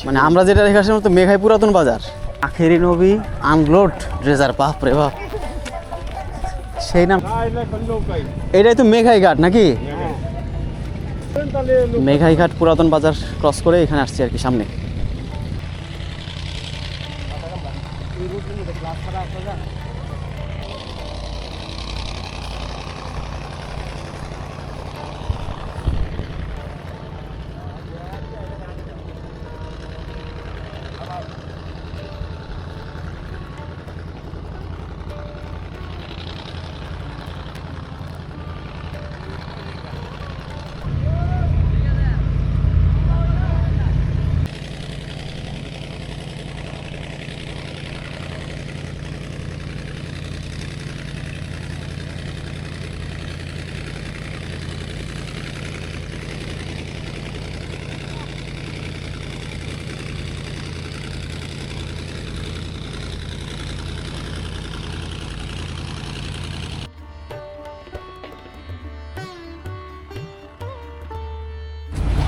মানে আমরা যেটা দেখে আসলাম তো মেঘাই পুরাতন বাজার, আখেরি নবী আনলোড ড্রেজার, বাপ রে বাপ সেই নাম। এটাই তো মেঘাই ঘাট নাকি? মেঘাই ঘাট পুরাতন বাজার ক্রস করে এখানে আসছি আর কি সামনে।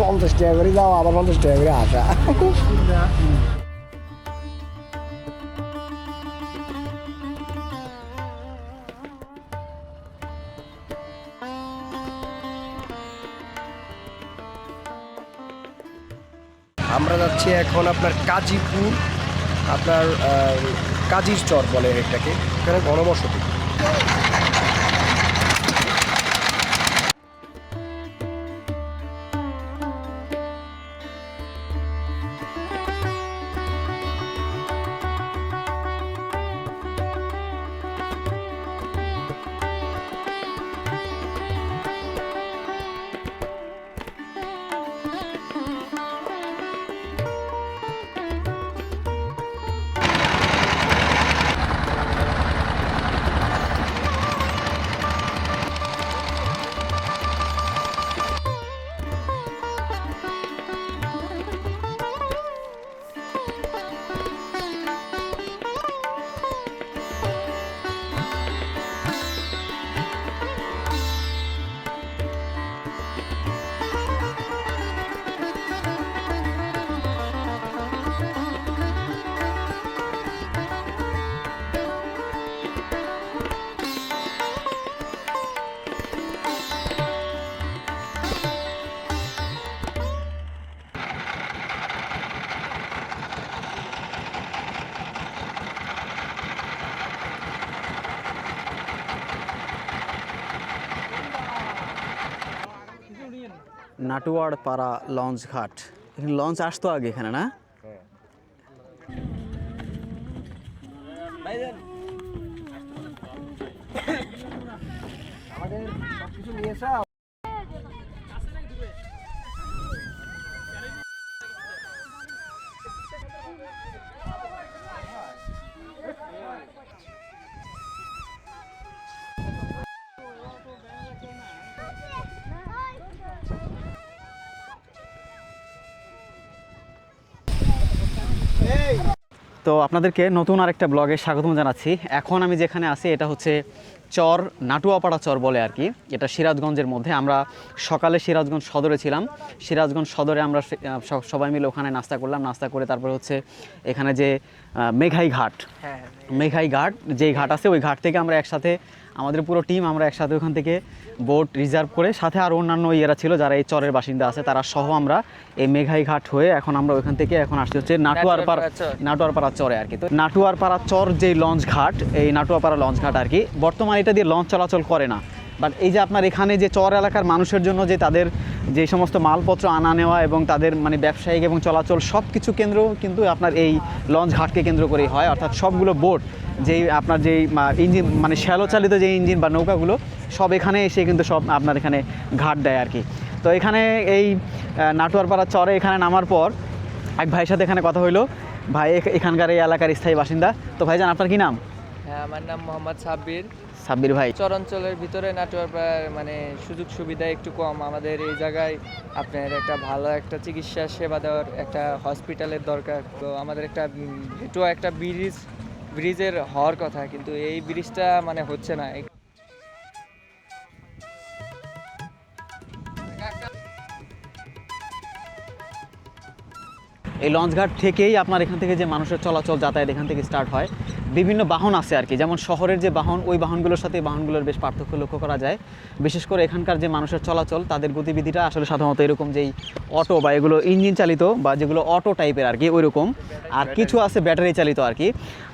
পঞ্চাশ টাকা করে যাও, আবার 50 টাকা করে আসা। আমরা যাচ্ছি এখন আপনার কাজীপুর, আপনার কাজীর চর বলে এটাকে, এখানে গণবসতি। নাটুয়ার পাড়া লঞ্চ ঘাট, এখানে লঞ্চ আসতো আগে এখানে না? আমাদের সবকিছু নিয়ে এসা। তো আপনাদেরকে নতুন আরেকটা ব্লগে স্বাগতম জানাচ্ছি। এখন আমি যেখানে আছি এটা হচ্ছে চর, নাটুয়াপাড়া চর বলে আর কি। এটা সিরাজগঞ্জের মধ্যে। আমরা সকালে সিরাজগঞ্জ সদরে ছিলাম। সিরাজগঞ্জ সদরে আমরা সবাই মিলে ওখানে নাস্তা করলাম। নাস্তা করে তারপরে হচ্ছে এখানে যে মেঘাই ঘাট, মেঘাই ঘাট যেই ঘাট আছে ওই ঘাট থেকে আমরা একসাথে, আমাদের পুরো টিম আমরা একসাথে ওখান থেকে বোট রিজার্ভ করে, সাথে আর অন্যান্য ইয়েরা ছিল যারা এই চরের বাসিন্দা আছে তারা সহ আমরা এই মেঘাই ঘাট হয়ে এখন আমরা ওইখান থেকে এখন আসছি হচ্ছে নাটুয়ারপাড়া চরে আর কি। তো নাটুয়ারপাড়া চর যেই লঞ্চ ঘাট, এই নাটুয়াপাড়া লঞ্চ ঘাট আর কি, বর্তমানে এটা দিয়ে লঞ্চ চলাচল করে না। বাট এই যে আপনার এখানে যে চর এলাকার মানুষের জন্য যে তাদের যে সমস্ত মালপত্র আনা নেওয়া এবং তাদের মানে ব্যবসায়িক এবং চলাচল সব কিছু কেন্দ্র কিন্তু আপনার এই লঞ্চ ঘাটকে কেন্দ্র করেই হয়। অর্থাৎ সবগুলো বোট যেই আপনার যেই ইঞ্জিন মানে শ্যালো চালিত যে ইঞ্জিন বা নৌকাগুলো সব এখানে এসে কিন্তু সব আপনার এখানে ঘাট দেয় আর কি। তো এখানে এই নাটুয়ারপাড়া চরে এখানে নামার পর এক ভাইয়ের সাথে এখানে কথা হইলো। ভাই এখানকার এই এলাকার স্থায়ী বাসিন্দা। তো ভাইজান আপনার কি নাম? হ্যাঁ, আমার নাম মোহাম্মদ সাব্বির। সাব্বির ভাই। চরাঞ্চলের ভিতরে নাটোয়ার মানে সুযোগ সুবিধা একটু কম। আমাদের এই জায়গায় আপনার একটা ভালো একটা চিকিৎসা সেবা দেওয়ার একটা হসপিটালের দরকার। তো আমাদের একটা একটা ব্রিজের হওয়ার কথা, কিন্তু এই ব্রিজটা মানে হচ্ছে না। এই লঞ্চঘাট থেকেই আপনার এখান থেকে যে মানুষের চলাচল যাতায়াত এখান থেকে স্টার্ট হয়। বিভিন্ন বাহন আছে আর কি, যেমন শহরের যে বাহন, ওই বাহনগুলোর সাথে এই বাহনগুলোর বেশ পার্থক্য লক্ষ্য করা যায়। বিশেষ করে এখানকার যে মানুষের চলাচল, তাদের গতিবিধিটা আসলে সাধারণত এরকম যেই অটো বা এগুলো ইঞ্জিন চালিত বা যেগুলো অটো টাইপের আর কি ওই রকম, আর কিছু আছে ব্যাটারি চালিত আর কি।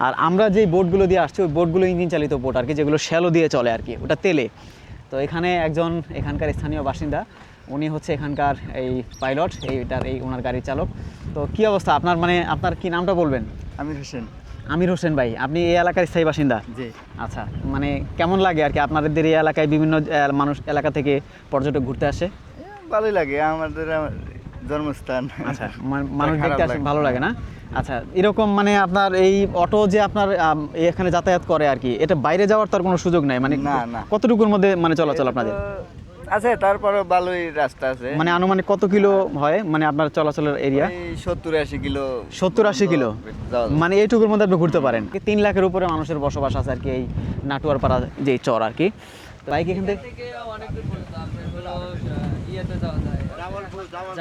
আর আমরা যেই বোটগুলো দিয়ে আসছি ওই বোটগুলো ইঞ্জিন চালিত বোট আর কি, যেগুলো শ্যালো দিয়ে চলে আর কি, ওটা তেলে। তো এখানে একজন এখানকার স্থানীয় বাসিন্দা, উনি হচ্ছে এখানকার এই পাইলট, এই ওনার গাড়ির চালক। তো কি অবস্থা আপনার, মানে আপনার কি নামটা বলবেন? আমির হোসেন। আমির হোসেন ভাই, আপনি এই এলাকার স্থায়ী বাসিন্দা? জি। আচ্ছা, মানে কেমন লাগে আর কি আপনাদের এই এলাকায় বিভিন্ন মানুষ এলাকা থেকে পর্যটক ঘুরতে আসে? ভালোই লাগে, আমাদের জন্মস্থান। আচ্ছা, মানুষ দেখতে খারাপ আসে, লাগে। ভালো লাগে না? আচ্ছা, এরকম মানে আপনার এই অটো যে আপনার এখানে যাতায়াত করে আর কি, এটা বাইরে যাওয়ার তো আর কোনো সুযোগ নাই, মানে না, না। কতটুকুর মধ্যে মানে চলাচল আপনাদের? আছে, তারপরে ভালোই রাস্তা আছে। মানে আনুমানিক কত কিলো হয় মানে আপনার চলাচলের এরিয়া? এই 70-80 কিলো। 70-80 কিলো, যাওয়া যায়। মানে এইটুকুর মধ্যে আপনি ঘুরতে পারেন। 3 লাখের উপরে মানুষের বসবাস আছে আর কি এই নাটুয়ারপাড়া যে চর আর কি। বাইক এখান থেকে অনেক দূর পর্যন্ত আপনার হলো ইয়েতে যাওয়া যায়,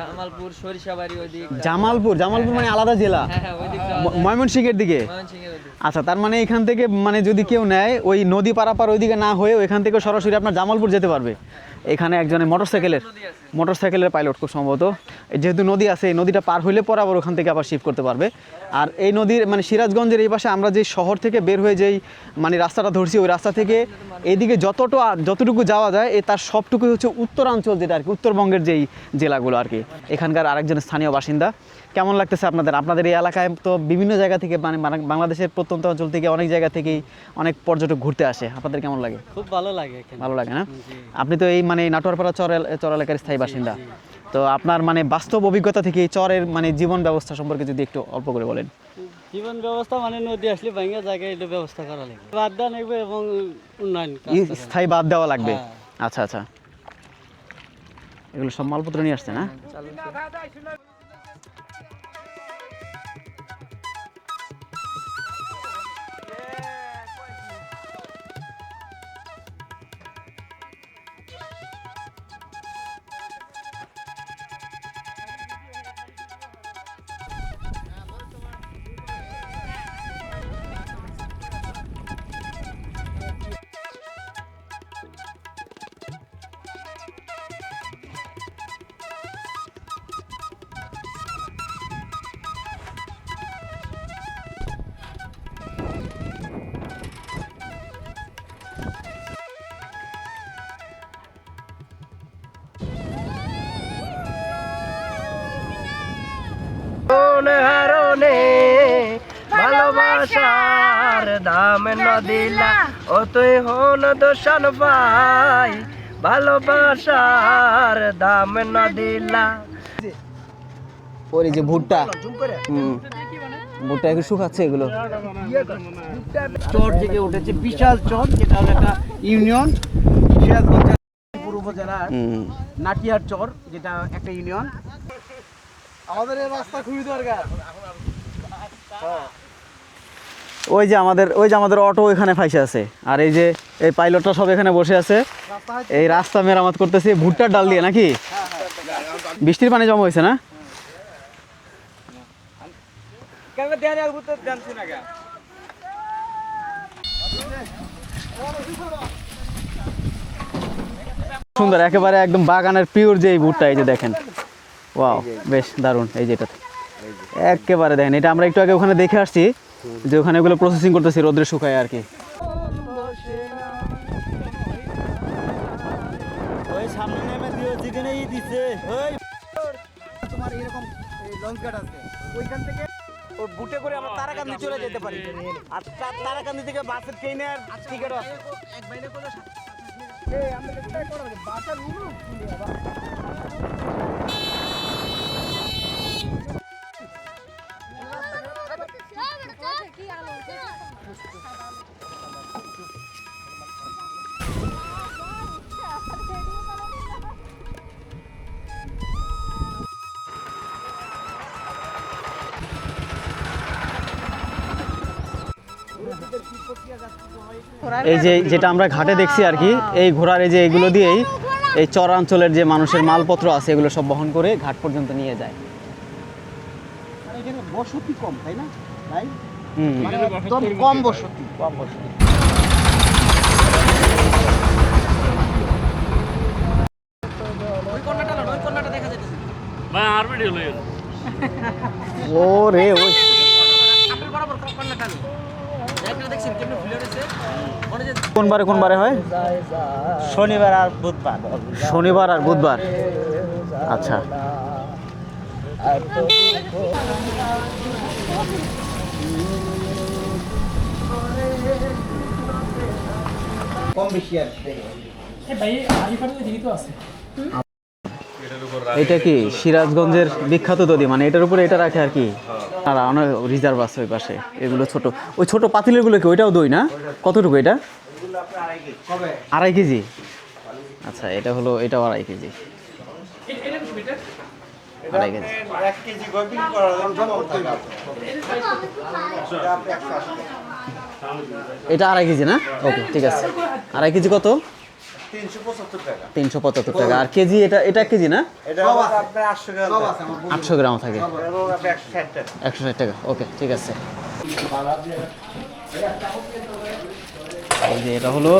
জামালপুর, সরিষাবাড়ি ওইদিক। জামালপুর মানে আলাদা জেলা? হ্যাঁ, ওইদিক যাওয়া যায়। ময়মনসিংহের দিকে? ময়মনসিংহের ওইদিক। আচ্ছা, তার মানে এখান থেকে মানে যদি কেউ নেয় ওই নদী পারাপার ওইদিকে না হয়ে এখান থেকে সরাসরি আপনার জামালপুর যেতে পারবে। এখানে একজনের মোটরসাইকেলের পাইলট খুব সম্ভবত, যেহেতু নদী আছে এই নদীটা পার হইলে পরে আবার ওখান থেকে আবার শিফট করতে পারবে। আর এই নদীর মানে সিরাজগঞ্জের এই পাশে আমরা যে শহর থেকে বের হয়ে যেই মানে রাস্তাটা ধরছি, ওই রাস্তা থেকে এইদিকে যতটুকু যাওয়া যায় তার সবটুকুই হচ্ছে উত্তরাঞ্চল, যেটা আর কি উত্তরবঙ্গের যেই জেলাগুলো আর কি। এখানকার আরেকজন স্থানীয় বাসিন্দা, কেমন লাগতেছে আপনাদের এই এলাকায়? তো বিভিন্ন জায়গা থেকে মানে বাংলাদেশের প্রত্যন্ত অঞ্চল থেকে অনেক জায়গা থেকেই অনেক পর্যটক ঘুরতে আসে, আপনাদের কেমন লাগে? খুব ভালো লাগে এখানে। ভালো লাগে না? আপনি তো এই মানে নাটোয়ারপাড়া চর এলাকার স্থায়ী বাসিন্দা, তো আপনার মানে বাস্তব অভিজ্ঞতা থেকে এই চরের মানে জীবন ব্যবস্থা সম্পর্কে যদি একটু অল্প করে বলেন। জীবন ব্যবস্থা মানে নদী আসলে ভাঙা জায়গায় এটা ব্যবস্থা করা লাগবে, বাদ দেওয়া লাগবে এবং উন্নয়ন কাজ করা লাগবে। স্থায়ী বাদ দেওয়া লাগবে। হ্যাঁ। আচ্ছা আচ্ছা, এগুলো সব মালপত্র নিয়ে আসছে না? কোন হারণে ভালোবাসার দাম ন দিলা, ও তুই হন দোষণ পাই, ভালোবাসার দাম ন দিলা। ওই যে ভুট্টা, ভুট্টা একটু শুকাচ্ছে এগুলো। চর থেকে উঠেছে বিশাল চর, যেটা হলো একটা ইউনিয়ন, সিরাজগঞ্জ পূর্ব উপজেলার নাটিয়ার চর, যেটা একটা ইউনিয়ন। আমাদের এই রাস্তা খুবই দরকার। ওই যে আমাদের অটো এখানে ফাইসে আছে, আর এই যে এই পাইলটটা সব এখানে বসে আছে, এই রাস্তা মেরামত করতেছে ভুট্টার ডাল দিয়ে নাকি? বৃষ্টির পানি জমা হয়েছে না? সুন্দর, একেবারে একদম বাগানের পিওর যে এই ভুট্টা, এই যে দেখেন, ওয়াও বেশ দারুণ। এই যেটা একেবারে দেখেন, এটা আমরা একটু আগে ওখানে দেখে আসছি যে ওখানে ওগুলো প্রসেসিং করতেছি রোদ্রে শুকায় আর কি। ওই সামনে নেমে দিও, যেখানে দিছে ওই তোমার এরকম লঞ্চ ঘাট আছে, ওইখান থেকে ওই বুটে করে আমরা তারাকান্দি চলে যেতে পারি। আর তারাকান্দি থেকে বাসের ট্রেনের টিকিটও আছে। এই যে যেটা আমরা ঘাটে দেখছি আর কি, এই ঘোড়ার এই যে এগুলো দিয়েই এই চরাঞ্চলের যে মানুষের মালপত্র আছে এগুলো সব বহন করে ঘাট পর্যন্ত নিয়ে যায়। বসতি কম, তাই না ভাই? হুম। মানে একদম কম বসতি, কম বসতি। ও রে ওই কোন বারে হয়? শনিবার আর বুধবার। শনিবার আর বুধবার। আচ্ছা, কম বেশি আর এটা কি সিরাজগঞ্জের বিখ্যাত দধি, মানে এটার উপরে এটা রাখে আর কি। আর অনেক রিজার্ভ আছে ওই পাশে, এগুলো ছোট, ওই ছোট পাতিলেরগুলো কি ওইটাও দই না? কতটুকু এটা? 2.5 কেজি। আচ্ছা, এটা হলো, এটাও 2.5 কেজি। 2.5 কেজি। এটা 2.5 কেজি না? ওকে, ঠিক আছে। 2.5 কেজি কত? 375 টাকা। আর কেজি এটা, এটা কেজি না? 800 গ্রাম থাকে, 160 টাকা। ওকে, ঠিক আছে। এই যে এটা হলো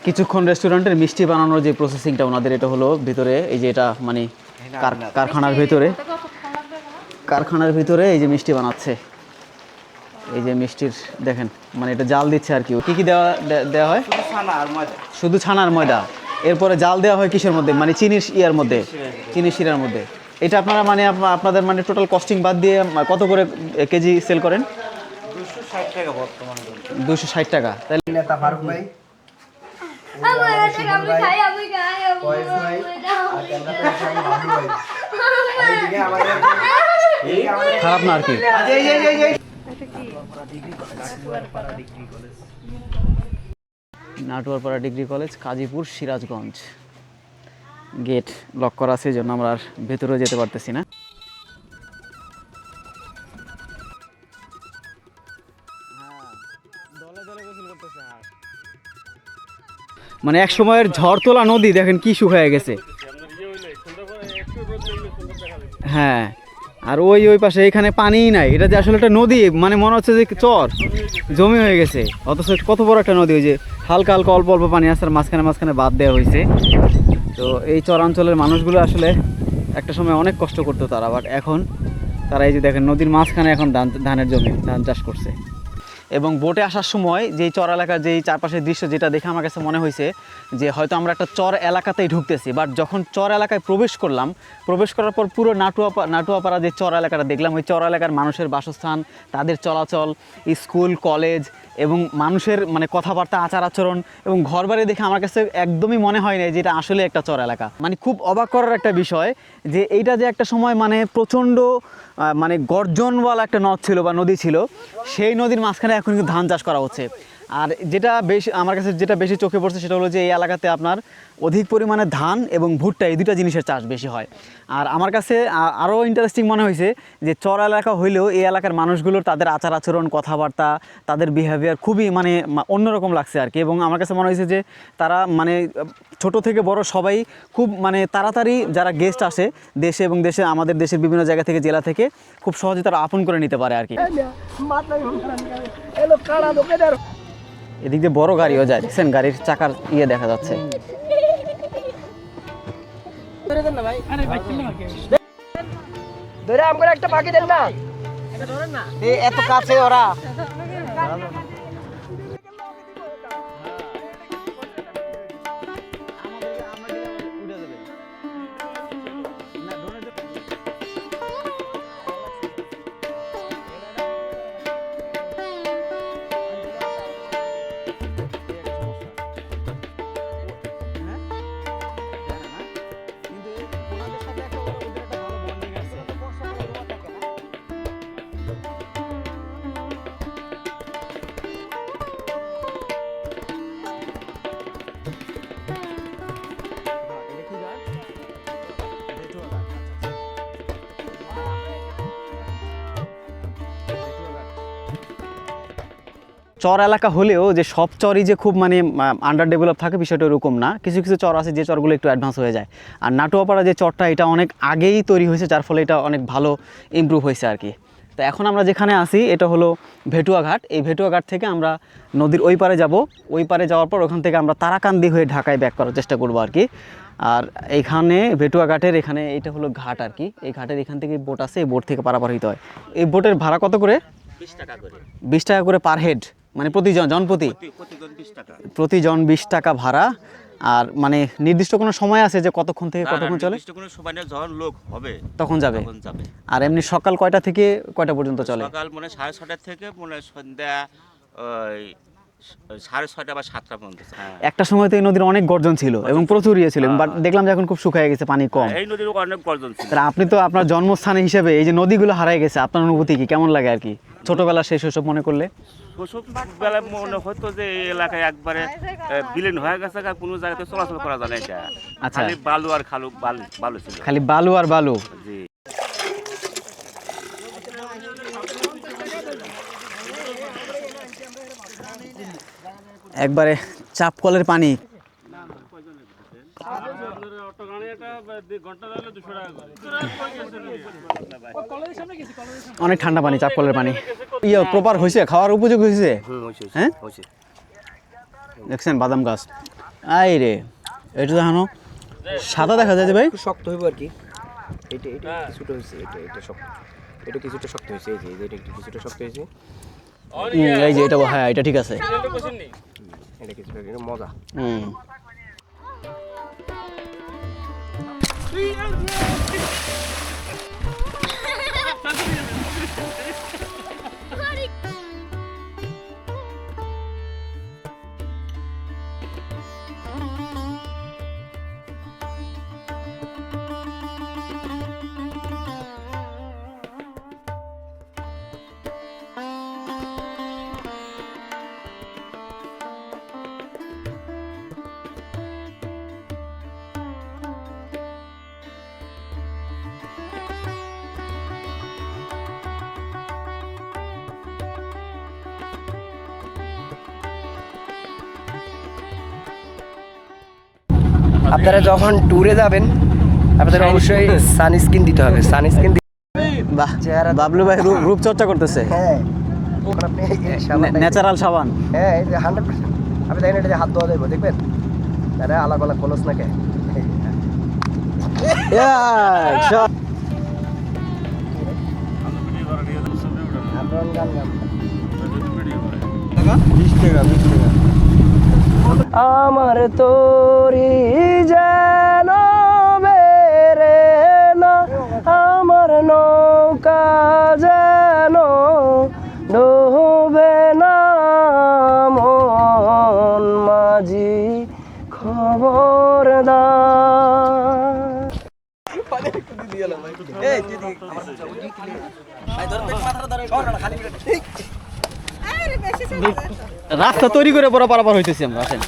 কিছুক্ষণ রেস্টুরেন্টের মিষ্টি বানানোর যে প্রসেসিংটা ওনাদের, এটা হলো ভিতরে, এই যে এটা মানে কারখানার ভিতরে এই যে মিষ্টি বানাচ্ছে। এই যে মিষ্টির দেখেন, মানে এটা জাল দিচ্ছে আর কি। কি কি দেওয়া হয়? শুধু ছানা আর ময়দা। এরপরে জাল দেওয়া হয় কিসের মধ্যে? মানে চিনির ইয়ার মধ্যে, চিনির শিরার মধ্যে। এটা আপনারা মানে আপনাদের মানে টোটাল কস্টিং বাদ দিয়ে কত করে কেজি সেল করেন? 260 টাকা বর্তমানে। 260 টাকা। তাহলে নেতা ফারুক ভাই, খারাপ না আর কি। Natuarpara degree college, Kazipur, Sirajganj. Gate lock করা আছে, এই জন্য আমরা আর ভেতরে যেতে পারতেছি না। মানে এক সময়ের ঝড় তোলা নদী দেখেন কি শুকায় গেছে। হ্যাঁ, আর ওই পাশে এখানে পানিই নাই। এটা যে আসলে একটা নদী, মানে মনে হচ্ছে যে চর জমি হয়ে গেছে, অথচ কত বড় একটা নদী। ওই যে হালকা হালকা অল্প অল্প পানি আছে, আর মাঝখানে বাদ দেওয়া হয়েছে। তো এই চরাঞ্চলের মানুষগুলো আসলে একটা সময় অনেক কষ্ট করতো তারা, বাট এখন তারা এই যে দেখেন নদীর মাঝখানে এখন ধানের জমি, ধান চাষ করছে। এবং বোটে আসার সময় যেই চর এলাকার যেই চারপাশের দৃশ্য, যেটা দেখে আমার কাছে মনে হয়েছে যে হয়তো আমরা একটা চর এলাকাতেই ঢুকতেছি। বাট যখন চর এলাকায় প্রবেশ করার পর পুরো নাটুয়াপাড়া যে চর এলাকাটা দেখলাম, ওই চর এলাকার মানুষের বাসস্থান, তাদের চলাচল, স্কুল, কলেজ এবং মানুষের মানে কথাবার্তা, আচার আচরণ এবং ঘরবাড়ি দেখে আমার কাছে একদমই মনে হয় না যে এটা আসলে একটা চর এলাকা। মানে খুব অবাক করার একটা বিষয় যে এইটা যে একটা সময় মানে প্রচণ্ড মানে গর্জনওয়ালা একটা নদ ছিল বা নদী ছিল, সেই নদীর মাঝখানে এখন কিন্তু ধান চাষ করা হচ্ছে। আর যেটা বেশি আমার কাছে যেটা বেশি চোখে পড়ছে সেটা হলো যে এই এলাকাতে আপনার অধিক পরিমাণে ধান এবং ভুট্টা, এই দুটা জিনিসের চাষ বেশি হয়। আর আমার কাছে আরও ইন্টারেস্টিং মনে হয়েছে যে চর এলাকা হইলেও এই এলাকার মানুষগুলোর তাদের আচার আচরণ, কথাবার্তা, তাদের বিহেভিয়ার খুবই মানে অন্যরকম লাগছে আর কি। এবং আমার কাছে মনে হয়েছে যে তারা মানে ছোট থেকে বড় সবাই খুব মানে তাড়াতাড়ি যারা গেস্ট আসে দেশে এবং আমাদের দেশের বিভিন্ন জায়গা থেকে, জেলা থেকে, খুব সহজে তারা আপন করে নিতে পারে আর কি। এদিক দিয়ে বড় গাড়িও যায়, দেখছেন গাড়ির চাকার ইয়ে দেখা যাচ্ছে। একটা বাকি দেন না, এত কাছে ওরা। চর এলাকা হলেও যে সব চরই যে খুব মানে আন্ডার ডেভেলপ থাকে বিষয়টা এরকম না, কিছু কিছু চর আছে যে চরগুলো একটু অ্যাডভান্স হয়ে যায়। আর নাটুয়াপাড়া যে চরটা এটা অনেক আগেই তৈরি হয়েছে, যার ফলে এটা অনেক ভালো ইমপ্রুভ হয়েছে আর কি। তো এখন আমরা যেখানে আছি এটা হলো ভেটুয়া ঘাট। এই ভেটুয়া ঘাট থেকে আমরা নদীর ওই পারে যাব, ওই পারে যাওয়ার পর ওখান থেকে আমরা তারাকান্দি হয়ে ঢাকায় ব্যাক করার চেষ্টা করবো আর কি। আর এইখানে ভেটুয়া ঘাটের এখানে এটা হলো ঘাট আর কি, এই ঘাটের এখান থেকে বোট আছে, এই বোট থেকে পারাপার হইতে হয়। এই বোটের ভাড়া কত করে? 20 টাকা করে পার হেড, মানে প্রতিজন জনপ্রতি প্রতিজন 20 টাকা ভাড়া। আর মানে নির্দিষ্ট কোনো সময় আছে যে কতক্ষণ থেকে কতক্ষণ চলে? কোনো সময় না, যখন লোক হবে তখন যাবে। তখন যাবে। আর এমনি সকাল কয়টা থেকে কয়টা পর্যন্ত চলে? সকাল মনে হয় 6:30 থেকে মনে হয় সন্ধ্যা ওই 6:30 বা 7টা পর্যন্ত। হ্যাঁ, একটা সময় তো এই নদীর অনেক গর্জন ছিল এবং প্রচুর ইয়ে ছিল, বাট দেখলাম যে এখন খুব শুকিয়ে গেছে, পানি কম। এই নদীর অনেক গর্জন ছিল। তাহলে আপনি তো আপনার জন্মস্থানে হিসেবে এই যে নদীগুলো হারায় গেছে, আপনার অনুভূতি কি, কেমন লাগে আর কি ছোটবেলা শেষ সব মনে করলে? ওসব বেলায় মনে হতো যে এই এলাকায় একবারে বিলীন হয়ে গেছে, আর কোনো জায়গাতে চলাচল করা যায় না। এটা আচ্ছা। খালি বালু আর বালু ছিল, খালি বালু আর বালু। জি। একবারে চাপ কলের পানি। অনেক ঠান্ডা পানি, চাপ কলের পানি। ইয়ে প্রপার হয়েছে, খাওয়ার উপযোগী হয়েছে? হ্যাঁ, দেখছেন বাদাম গাছ। আই রে, এটা দেখানো সাদা দেখা যায় যে ভাই। একটু শক্ত হইব আর কি। এটা কিছুটা হয়েছে, এটা শক্ত, এটা কিছুটা শক্ত হয়েছে। এই যে এটা একটু কিছুটা শক্ত হয়েছে। এই যে এটা, হ্যাঁ এটা ঠিক আছে। এটা কিছুটা, এটা মজা। আপনারা যখন ট্যুরে যাবেন আপনাদের অবশ্যই সানস্ক্রিন দিতে হবে। সানস্ক্রিন বাহ, বাবলু ভাই রূপচর্চা করতেছে। হ্যাঁ, এখন আপনি এই সাবানটা, ন্যাচারাল সাবান। হ্যাঁ এই যে 100%। আপনি দেখেন এটা যে হাত ধোয়া যাবে, দেখবেন তারা আলাগ আলাগ খোলস না কে। আপনার গান গান। 20 টাকা। আমার তোরি যেন বেরে না, আমার নৌকা যেন ডুবে না, মন মাঝি খবরদার। রাস্তা তৈরি করে পরে পারাপার হইতেছি আমরা। আসেন।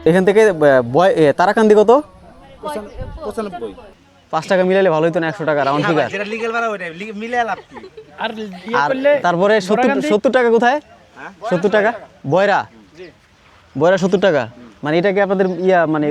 এখান থেকে তারাকান্দি কত? 95। 5 টাকা মিলাইলে ভালো হইতো না, 100 টাকা রাউন্ড ফিগার। যেটা লিগ্যাল ভাড়া ওইটা মিলে লাভ কি? আর আর তারপরে 70 টাকা কোথায়? 70 টাকা বয়রা, 70 টাকা। মানে এটা কি আপনাদের ইয়া মানে